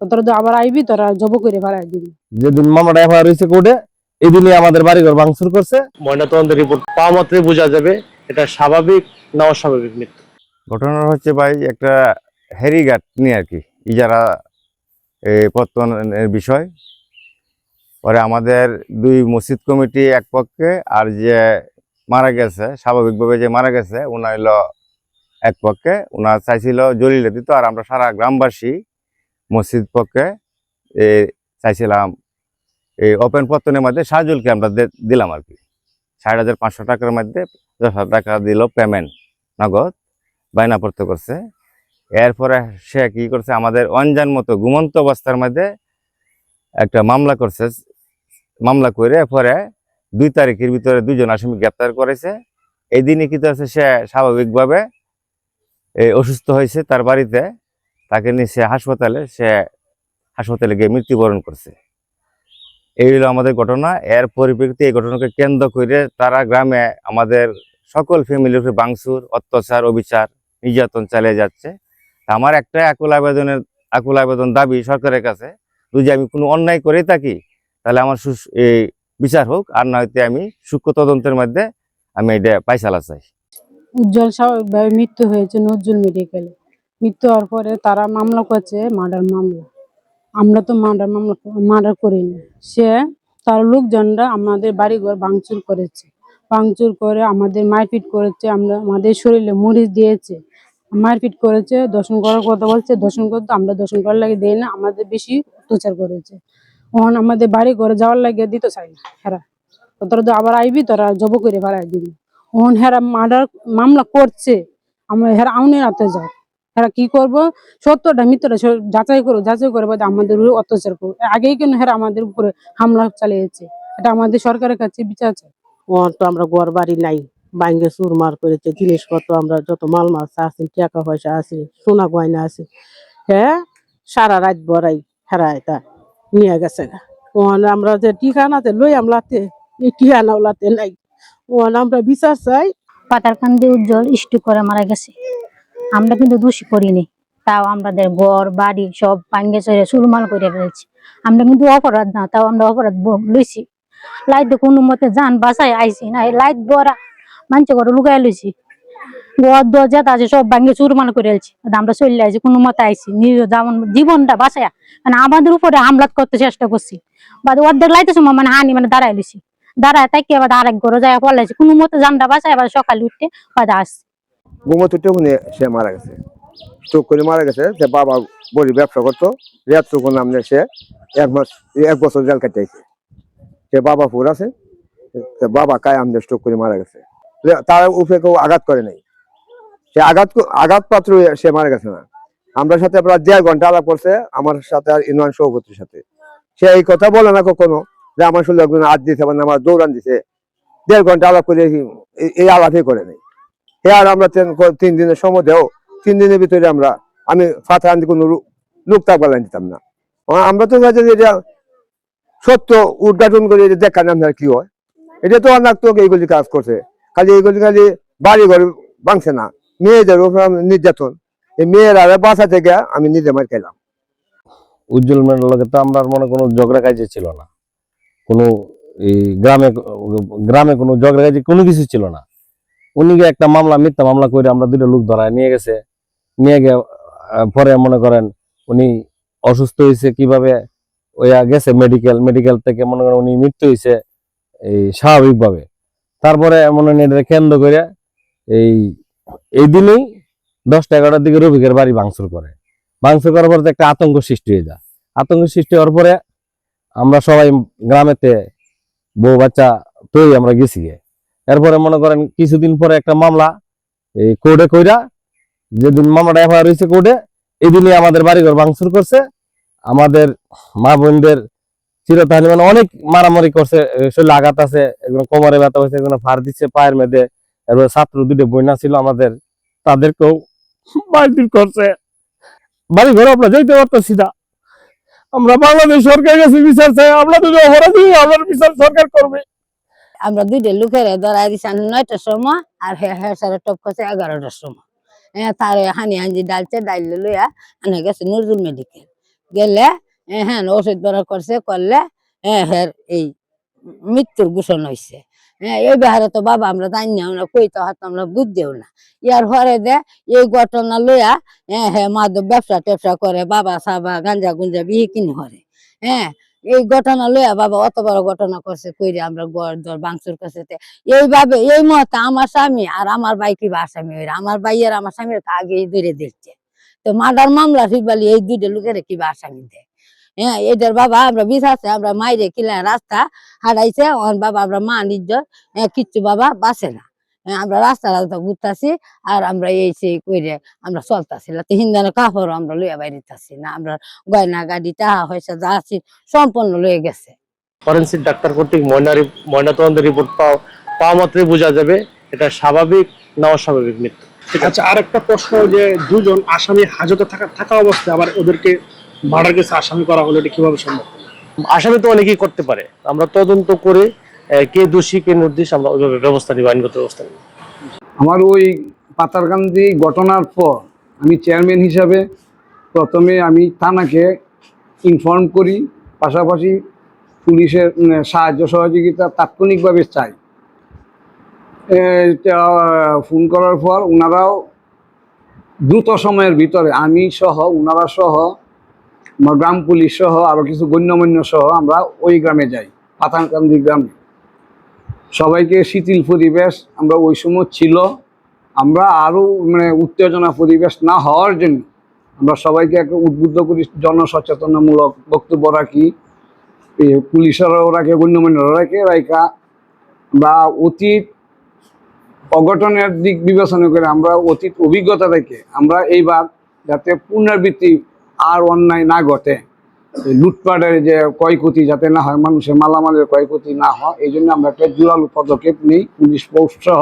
তোরা তো আবার আইবি, তোরা জব করে ফেলাই দিবি। যেদিন মামলাটা এফআইআর হয়েছে কোর্টে, এই দিনই আমাদের বাড়িঘর ভাঙচুর করছে। ময়নাতদন্তের রিপোর্ট পাওয়া মাত্রই বোঝা যাবে এটা স্বাভাবিক না অস্বাভাবিক মৃত্যু। ঘটনা হচ্ছে ভাই একটা হেরিঘাট নিয়ে আর কি, ইজারা পত্তনের বিষয়। পরে আমাদের দুই মসজিদ কমিটি এক পক্ষে, আর যে মারা গেছে স্বাভাবিকভাবে যে মারা গেছে ওনা হইল এক পক্ষে। ওনার চাইছিল জলিলে দিত, আর আমরা সারা গ্রামবাসী মসজিদ পক্ষে চাইছিলাম এই ওপেন পত্তনের মধ্যে শাহজুলকে আমরা দিলাম আর কি। ৬৫০০ টাকার মধ্যে ১০,০০০ টাকা দিল পেমেন্ট নগদ, বায়নাপত্র করছে। এরপরে সে কি করছে, আমাদের অনজান মতো ঘুমন্ত অবস্থার মধ্যে একটা মামলা করছে। মামলা করে পরে ২ তারিখের ভিতরে ২জন আসামি গ্রেপ্তার করেছে। এই দিনই কি হচ্ছে, সে স্বাভাবিকভাবে অসুস্থ হয়েছে তার বাড়িতে, তাকে নিয়ে সে হাসপাতালে গিয়ে মৃত্যুবরণ করছে। এই হলো আমাদের ঘটনা। এর পরিপ্রেক্ষিতে এই ঘটনাকে কেন্দ্র করে তারা গ্রামে আমাদের সকল ফ্যামিলির উপরে ভাঙচুর, অত্যাচার, অবিচার, নির্যাতন চালিয়ে যাচ্ছে। আমার একটা আকুল আবেদন দাবি সরকারের কাছে, যদি আমি কোনো অন্যায় করে থাকি তাহলে আমার এই বিচার হোক, আর না হইতে আমি সূক্ষ্ম তদন্তের মধ্যে আমি এটা পাইসালা চাই। উজ্জ্বল স্বাভাবিকভাবে মৃত্যু হয়েছে নজরুল মেডিকেলে। মৃত্যু হওয়ার পরে তারা মামলা করছে, মার্ডার মামলা। আমরা তো মার্ডার করিনি। তার লোকজনরা আমাদের বাড়িঘর ভাঙচুর করেছে, ভাঙচুর করে আমাদের মারপিট করেছে, আমাদের শরীরে মরিচ দিয়েছে, মারপিট করেছে, দর্শন করার কথা বলছে, দর্শন করতে আমরা দর্শন করার লাগে দেই না, আমাদের বেশি অত্যাচার করেছে। তখন আমাদের বাড়ি ঘরে যাওয়ার লাগে দিতে চাই না হেরা। তোরা তো আবার আইবি, তোরা জব করে ফেলাই দিবি। তখন হেরা মার্ডার মামলা করছে, আমরা হেরা আউনের হাতে যাও। হেরা কি করবো, সত্যটা মিথ্যাটা যাচাই করে আমাদের উপরে অত্যাচার করবো। আগেই কেন হেরা আমাদের উপরে হামলা চালিয়েছে, এটা আমাদের সরকারের কাছে বিচার চাই। তো আমরা ঘর বাড়ি নাই, ভাঙ্গে চুরমার করেছে, জিনিসপত্র আমরা যত মাল মাছ আছে, টাকা পয়সা আছে, সোনা গয়না আছে, হ্যাঁ সারা রাত বড়াই হেরা এটা নিয়ে গেছে। আমরা যে ঠিকানাতে লই আমলাতে, এই ঠিকানা ওলাতে নাই। আমরা বিচার চাই। পাতারকান্দি উজ্জ্বল স্ট্রোক করে মারা গেছে। আমরা কিন্তু দোষী করিনি, তাও আমাদের ঘর বাড়ি সব ভাঙ্গে চড়ে চুরমাল করে ফেলেছি। আমরা কিন্তু অপরাধ না, তাও আমরা অপরাধ লইছি। লাইট কোনো মতে যান বাসায় আইছি না, লাইট বড়া মানুষ করে লুকাই লইছি, ঘর দরজা আছে সব ভাঙ্গে চুরমাল করে ফেলছি। আমরা চলে আইছি, কোনো মতে আইছি যেমন জীবনটা বাঁচায়া, মানে আমাদের উপরে হামলা করতে চেষ্টা করছি। বা অর্ধেক লাইটের সময় মানে হানি মানে দাঁড়াই লইছি, দাঁড়ায় তাকে আবার আরেক ঘরে যায় পলাইছি, কোনো মতে জানটা বাঁচায় আবার সকালে উঠতে বাজা আসছে। সে মারা গেছে, স্ট্রোক করে মারা গেছে। সে বাবা বড়ি ব্যবসা করতো, রেয়াত্রকোন নামে সে 1 বছর জেল কাটাইছে। সে বাবা ফুর আছে, বাবা আমাদের স্ট্রোক করে মারা গেছে। তার উপরে কেউ আঘাত করে নাই, সে আঘাত পাত্র সে মারা গেছে না। আমরা সাথে প্রায় 1.5 ঘন্টা আলাপ করছে আমার সাথে আর ইনওয়ান সভাপতির সাথে। সে এই কথা বলে না কখনো যে আমার শুধু একজন হাত দিতে পারে, আমার দৌড়ান দিছে। 1.5 ঘন্টা আলাপ করে এই আলাপই করে নাই। আর আমরা 3 দিনের সময় দেও, 3 দিনের ভিতরে আমি ফাতা আনতে কোনো লোক তাক বলা দিতাম না। আমরা তো এটা সত্য উদ্ঘাটন করে দেখান আপনার কি হয়। এটা তো অনেক তো এইগুলি কাজ করছে, খালি বাড়ি ঘর ভাঙছে না, মেয়েদের উপর নির্যাতন। এই মেয়েরা বাসা থেকে আমি নিজে মার খেলাম। উজ্জ্বল মেডলকে তো আমরা মনে কোনো ঝগড়া কাজে ছিল না, কোনো এই গ্রামে কোনো ঝগড়া কাজে কোনো কিছু ছিল না। উনি একটা মিথ্যা মামলা করে আমরা 2টা লোক ধরায় নিয়ে গিয়ে পরে মনে করেন উনি অসুস্থ হয়েছে, কিভাবে গেছে মেডিকেল থেকে মনে করেন উনি মৃত্যু হয়েছে এই স্বাভাবিকভাবে। তারপরে মনে হয় এটা কেন্দ্র করে এই দিনেই 10টা 11টার দিকে রফিকের বাড়ি ভাঙচুর করার পরে একটা আতঙ্ক সৃষ্টি হয়ে যায়। আতঙ্ক সৃষ্টি হওয়ার পরে আমরা সবাই গ্রামেতে বউ বাচ্চা পেয়ে আমরা গেছি। এরপরে মনে করেন কিছুদিন পরে একটা মামলা এই কোর্টে কইরা, যেদিন মামলাটা এফআইআর হয়েছে কোর্টে, এই দিনই আমাদের বাড়িঘর ভাঙচুর করছে। আমাদের মা বোনদের চিরতাহানি মানে অনেক মারামারি করছে, শরীরে আঘাত আছে, একজন কোমরে ব্যথা হয়েছে, একজন ফার দিচ্ছে পায়ের মেয়েদের। এরপরে ছাত্র 2টা বইনা ছিল আমাদের, তাদেরকেও মারপিট করছে। বাড়ি ঘরে আমরা যাইতে পারতেছি না। আমরা বাংলাদেশ সরকারের কাছে বিচার চাই, আমরা যদি অপরাধ হই আমার বিচার সরকার করবে। আমরা 2টা লোকের ধরাই দিছি 9টার সময়, আর সাড়ে টপ করছে 11টার সময়। তার হানি হাঞ্জি ডালছে, ডাইলে লইয়া আনে গেছে নজরুল মেডিকেল। গেলে হ্যাঁ ওষুধ বড় করছে করলে হ্যাঁ এই মৃত্যুর ঘোষণা হয়েছে। হ্যাঁ এই ব্যাপারে তো বাবা আমরা জানি না, আমরা কই তো হয়তো আমরা বুঝতেও না। ইয়ার পরে দে এই ঘটনা লইয়া হ্যাঁ মাদক ব্যবসা ট্যাবসা করে, বাবা সাবা গাঞ্জা গুঞ্জা বিয়ে কিনে করে। হ্যাঁ এই ঘটনা লইয়া বাবা অত বড় ঘটনা করছে কইরে আমরা গড় দর বাংসুর কাছে এইভাবে এই মুহূর্তে আমার স্বামী আর আমার ভাই কি আসামি হইরা, আমার ভাই আর আমার স্বামীর আগে ধরে দেখছে। তো মার্ডার মামলা ফিরবালি এই দুইটা লোকের কি আসামি দেয়। হ্যাঁ এদের বাবা আমরা বিশ্বাসে আমরা মাইরে কিলা রাস্তা হারাইছে, বাবা আমরা মা নির্জর কিচ্ছু বাবা বাঁচে না। আমরা রাস্তা রাস্তা ঘুরতেছি আর আমরা এই সেই কইরে আমরা চলতেছি, হিন্দানো কাপড় আমরা লইয়া বাইরেছি না, আমরা গয়না গাড়ি টাকা পয়সা যা আছি সম্পূর্ণ লয়ে গেছে। ফরেন্সিক ডাক্তার কর্তৃক ময়নাতদন্তের রিপোর্ট পাওয়া মাত্রই বোঝা যাবে এটা স্বাভাবিক না অস্বাভাবিক মৃত্যু। আচ্ছা, আর একটা প্রশ্ন, যে দুজন আসামি হাজতে থাকা অবস্থায় আবার ওদেরকে মার্ডার কেসে আসামি করা হলো, এটা কিভাবে সম্ভব? আসামি তো অনেকেই করতে পারে, আমরা তদন্ত করে কে দোষী কে নির্দোষ আমরা ওইভাবে ব্যবস্থা নিব, আইনগত ব্যবস্থা নিব। আমার ওই পাতারকান্দি ঘটনার পর আমি চেয়ারম্যান হিসাবে প্রথমে আমি থানাকে ইনফর্ম করি, পাশাপাশি পুলিশের সাহায্য সহযোগিতা তাৎক্ষণিকভাবে চাই। ফোন করার পর ওনারাও দ্রুত সময়ের ভিতরে আমি সহ ওনারা সহ আমার গ্রাম পুলিশ সহ আরও কিছু গণ্যমান্য সহ আমরা ওই গ্রামে যাই, পাতারকান্দি গ্রামে। সবাইকে শিথিল পরিবেশ আমরা ওই সময় ছিল, আমরা আরও উত্তেজনা পরিবেশ না হওয়ার জন্য আমরা সবাইকে একটা উদ্বুদ্ধ করি, জনসচেতনামূলক বক্তব্য রাখি, পুলিশেরাও রাখে, গণ্যমান্যরা রাখে, রাইকা বা অতীত অঘটনের দিক বিবেচনা করে আমরা অতীত অভিজ্ঞতা থেকে আমরা এইবার যাতে পুনরাবৃত্তি আর অন্যায় না ঘটে, লুটপাটের যে ক্ষয়ক্ষতি যাতে না হয়, মানুষের মালামালের ক্ষয়ক্ষতি না হয়, এই জন্য আমরা একটা জোরালো পদক্ষেপ নিই পুলিশ ফোর্স সহ।